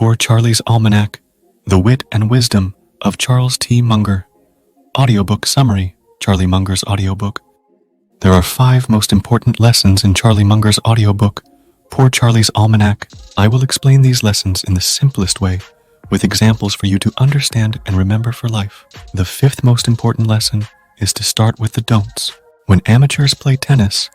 Poor Charlie's Almanack, The Wit and Wisdom of Charles T. Munger. Audiobook Summary, Charlie Munger's audiobook. There are 5 most important lessons in Charlie Munger's audiobook, Poor Charlie's Almanack. I will explain these lessons in the simplest way, with examples for you to understand and remember for life. The 5th most important lesson is to start with the don'ts. When amateurs play tennis,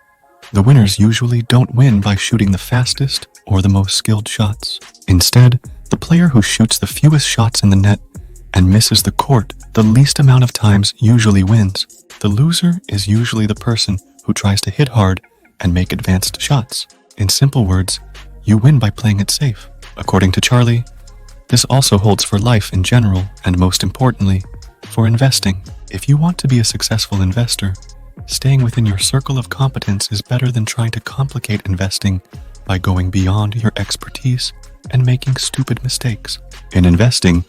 the winners usually don't win by shooting the fastest or the most skilled shots. Instead, the player who shoots the fewest shots in the net and misses the court the least amount of times usually wins. The loser is usually the person who tries to hit hard and make advanced shots. In simple words, you win by playing it safe. According to Charlie, this also holds for life in general and most importantly, for investing. If you want to be a successful investor, staying within your circle of competence is better than trying to complicate investing by going beyond your expertise and making stupid mistakes. In investing,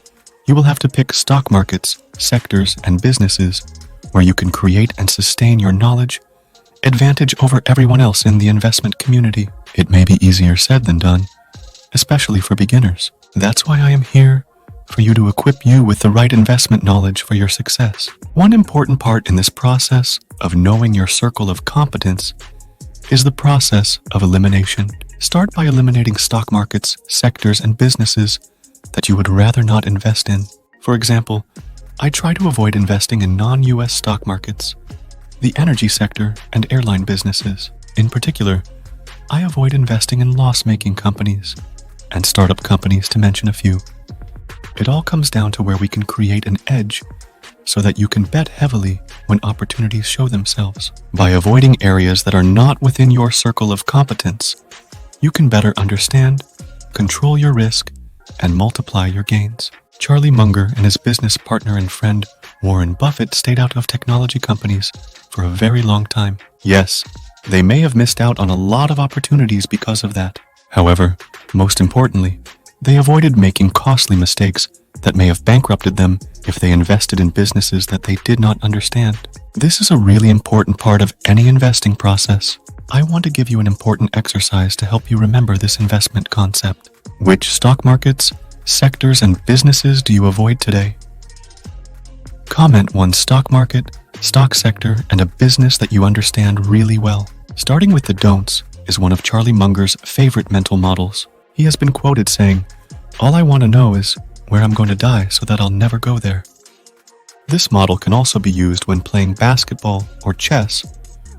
you will have to pick stock markets, sectors, and businesses where you can create and sustain your knowledge advantage over everyone else in the investment community. It may be easier said than done, especially for beginners. That's why I am here, for you to equip you with the right investment knowledge for your success. One important part in this process of knowing your circle of competence is the process of elimination. Start by eliminating stock markets, sectors, and businesses that you would rather not invest in. For example, I try to avoid investing in non-US stock markets, the energy sector, and airline businesses. In particular, I avoid investing in loss-making companies and startup companies, to mention a few. It all comes down to where we can create an edge so that you can bet heavily when opportunities show themselves. By avoiding areas that are not within your circle of competence, you can better understand, control your risk, and multiply your gains. Charlie Munger and his business partner and friend Warren Buffett stayed out of technology companies for a very long time. Yes, they may have missed out on a lot of opportunities because of that. However, most importantly, they avoided making costly mistakes that may have bankrupted them if they invested in businesses that they did not understand. This is a really important part of any investing process. I want to give you an important exercise to help you remember this investment concept. Which stock markets, sectors, and businesses do you avoid today? Comment one stock market, stock sector, and a business that you understand really well. Starting with the don'ts is one of Charlie Munger's favorite mental models. He has been quoted saying, "All I want to know is where I'm going to die so that I'll never go there." This model can also be used when playing basketball or chess,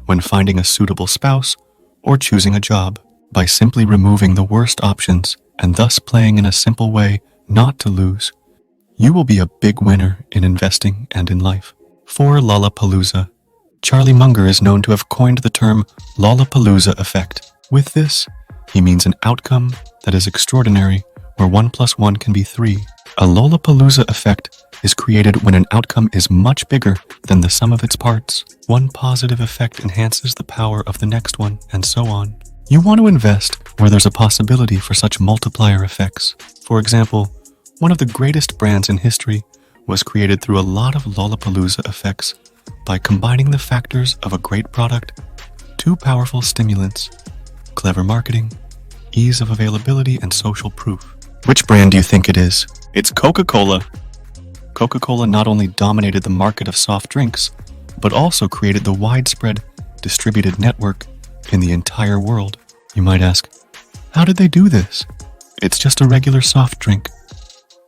when finding a suitable spouse, or choosing a job. By simply removing the worst options and thus playing in a simple way not to lose, you will be a big winner in investing and in life. For Lollapalooza, Charlie Munger is known to have coined the term Lollapalooza effect. With this, he means an outcome that is extraordinary, where 1 + 1 can be 3. A Lollapalooza effect is created when an outcome is much bigger than the sum of its parts. One positive effect enhances the power of the next one, and so on. You want to invest where there's a possibility for such multiplier effects. For example, one of the greatest brands in history was created through a lot of Lollapalooza effects by combining the factors of a great product, 2 powerful stimulants, clever marketing, ease of availability, and social proof. Which brand do you think it is? It's Coca-Cola. Coca-Cola not only dominated the market of soft drinks, but also created the widespread distributed network in the entire world. You might ask, how did they do this? It's just a regular soft drink.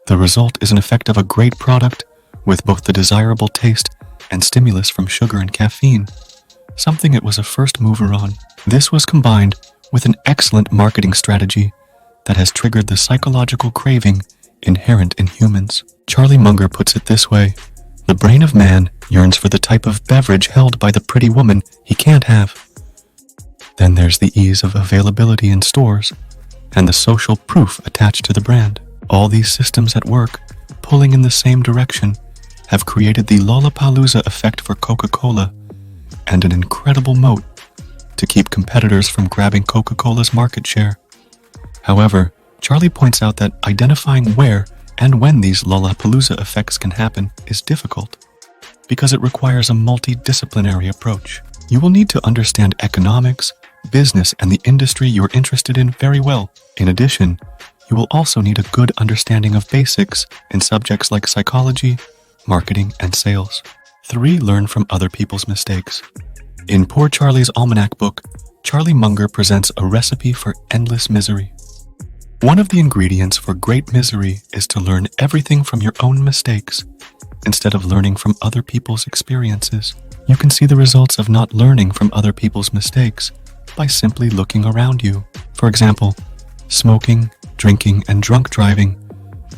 The result is an effect of a great product with both the desirable taste and stimulus from sugar and caffeine, something it was a first mover on. This was combined with an excellent marketing strategy that has triggered the psychological craving inherent in humans. Charlie Munger puts it this way: the brain of man yearns for the type of beverage held by the pretty woman he can't have. Then there's the ease of availability in stores and the social proof attached to the brand. All these systems at work, pulling in the same direction, have created the Lollapalooza effect for Coca-Cola and an incredible moat to keep competitors from grabbing Coca-Cola's market share. However, Charlie points out that identifying where and when these Lollapalooza effects can happen is difficult because it requires a multidisciplinary approach. You will need to understand economics, business, and the industry you're interested in very well. In addition, You will also need a good understanding of basics in subjects like psychology, marketing, and sales. 3. Learn from other people's mistakes. In Poor Charlie's Almanack book, Charlie Munger presents a recipe for endless misery. One of the ingredients for great misery is to learn everything from your own mistakes instead of learning from other people's experiences. You can see the results of not learning from other people's mistakes by simply looking around you. For example, smoking, drinking, and drunk driving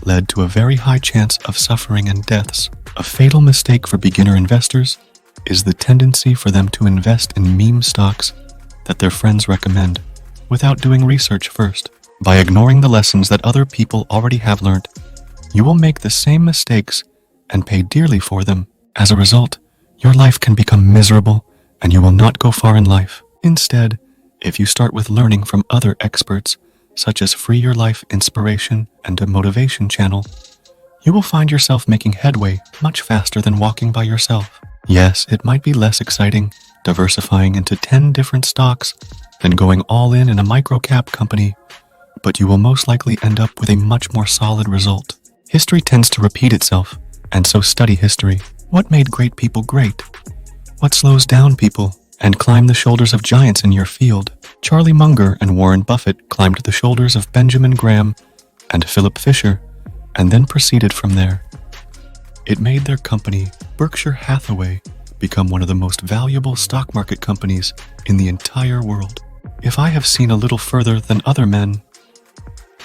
led to a very high chance of suffering and deaths. A fatal mistake for beginner investors is the tendency for them to invest in meme stocks that their friends recommend without doing research first. By ignoring the lessons that other people already have learned, you will make the same mistakes and pay dearly for them. As a result, your life can become miserable and you will not go far in life. Instead, if you start with learning from other experts, such as Free Your Life Inspiration and a Motivation channel, you will find yourself making headway much faster than walking by yourself. Yes, it might be less exciting diversifying into 10 different stocks than going all in a micro-cap company, but you will most likely end up with a much more solid result. History tends to repeat itself, and so study history. What made great people great? What slows down people? And climb the shoulders of giants in your field. Charlie Munger and Warren Buffett climbed the shoulders of Benjamin Graham and Philip Fisher, and then proceeded from there. It made their company, Berkshire Hathaway, become one of the most valuable stock market companies in the entire world. If I have seen a little further than other men,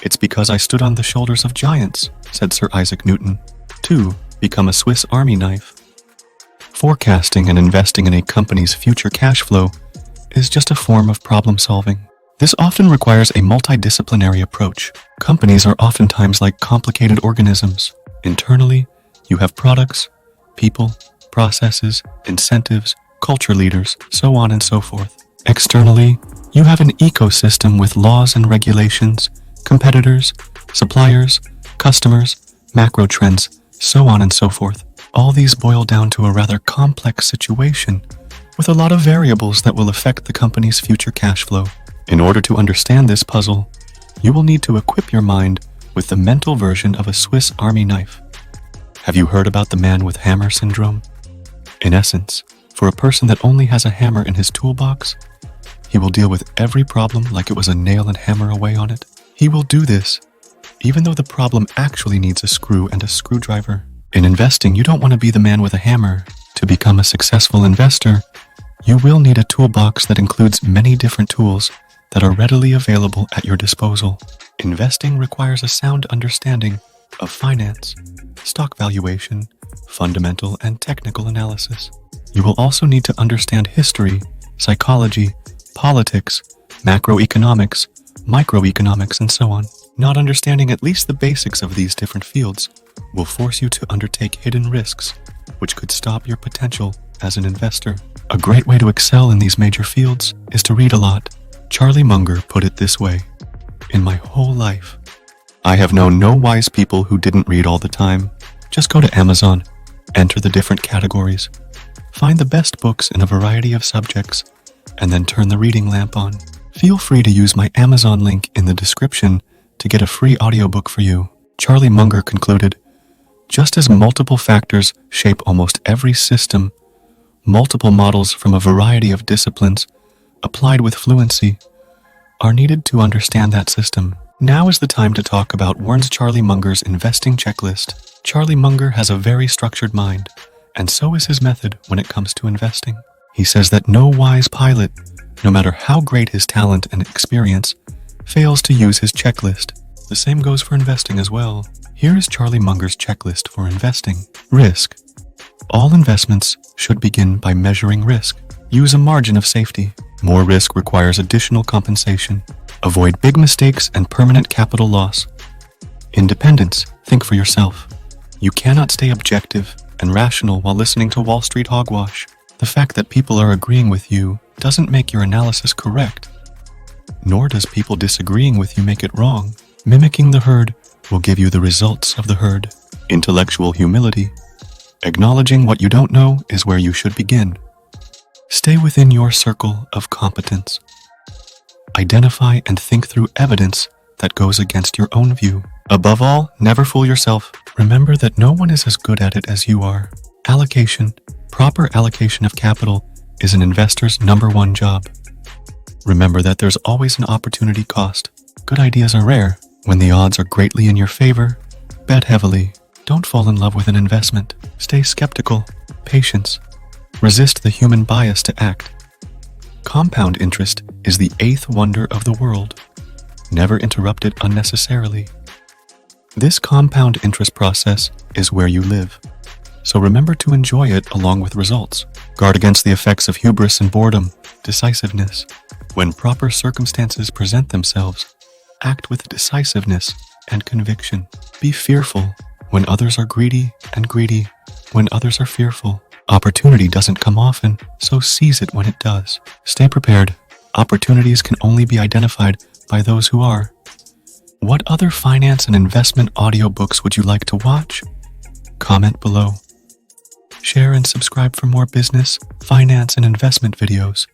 it's because I stood on the shoulders of giants, said Sir Isaac Newton. 2. Become a Swiss Army knife. Forecasting and investing in a company's future cash flow is just a form of problem solving. This often requires a multidisciplinary approach. Companies are oftentimes like complicated organisms. Internally, you have products, people, processes, incentives, culture leaders, so on and so forth. Externally, you have an ecosystem with laws and regulations, competitors, suppliers, customers, macro trends, so on and so forth. All these boil down to a rather complex situation with a lot of variables that will affect the company's future cash flow. In order to understand this puzzle, you will need to equip your mind with the mental version of a Swiss Army knife. Have you heard about the man with hammer syndrome? In essence, for a person that only has a hammer in his toolbox, he will deal with every problem like it was a nail and hammer away on it. He will do this even though the problem actually needs a screw and a screwdriver. In investing, you don't want to be the man with a hammer. To become a successful investor, you will need a toolbox that includes many different tools that are readily available at your disposal. Investing requires a sound understanding of finance, stock valuation, fundamental and technical analysis. You will also need to understand history, psychology, politics, macroeconomics, microeconomics, and so on. Not understanding at least the basics of these different fields will force you to undertake hidden risks, which could stop your potential as an investor. A great way to excel in these major fields is to read a lot. Charlie Munger put it this way: in my whole life, I have known no wise people who didn't read all the time. Just go to Amazon, enter the different categories, find the best books in a variety of subjects, and then turn the reading lamp on. Feel free to use my Amazon link in the description to get a free audiobook for you. Charlie Munger concluded, just as multiple factors shape almost every system, multiple models from a variety of disciplines, applied with fluency, are needed to understand that system. Now is the time to talk about Charlie Munger's investing checklist. Charlie Munger has a very structured mind, and so is his method when it comes to investing. He says that no wise pilot, no matter how great his talent and experience, fails to use his checklist. The same goes for investing as well. Here is Charlie Munger's checklist for investing. Risk. All investments should begin by measuring risk. Use a margin of safety. More risk requires additional compensation. Avoid big mistakes and permanent capital loss. Independence. Think for yourself. You cannot stay objective and rational while listening to Wall Street hogwash. The fact that people are agreeing with you doesn't make your analysis correct, nor does people disagreeing with you make it wrong. Mimicking the herd will give you the results of the herd. Intellectual humility. Acknowledging what you don't know is where you should begin. Stay within your circle of competence. Identify and think through evidence that goes against your own view. Above all, never fool yourself. Remember that no one is as good at it as you are. Allocation, proper allocation of capital, is an investor's #1 job. Remember that there's always an opportunity cost. Good ideas are rare. When the odds are greatly in your favor, bet heavily. Don't fall in love with an investment. Stay skeptical. Patience. Resist the human bias to act. Compound interest is the 8th wonder of the world. Never interrupt it unnecessarily. This compound interest process is where you live. So remember to enjoy it along with results. Guard against the effects of hubris and boredom. Decisiveness. When proper circumstances present themselves, act with decisiveness and conviction. Be fearful when others are greedy, and greedy when others are fearful. Opportunity doesn't come often, so seize it when it does. Stay prepared. Opportunities can only be identified by those who are. What other finance and investment audiobooks would you like to watch? Comment below. Share and subscribe for more business, finance, and investment videos.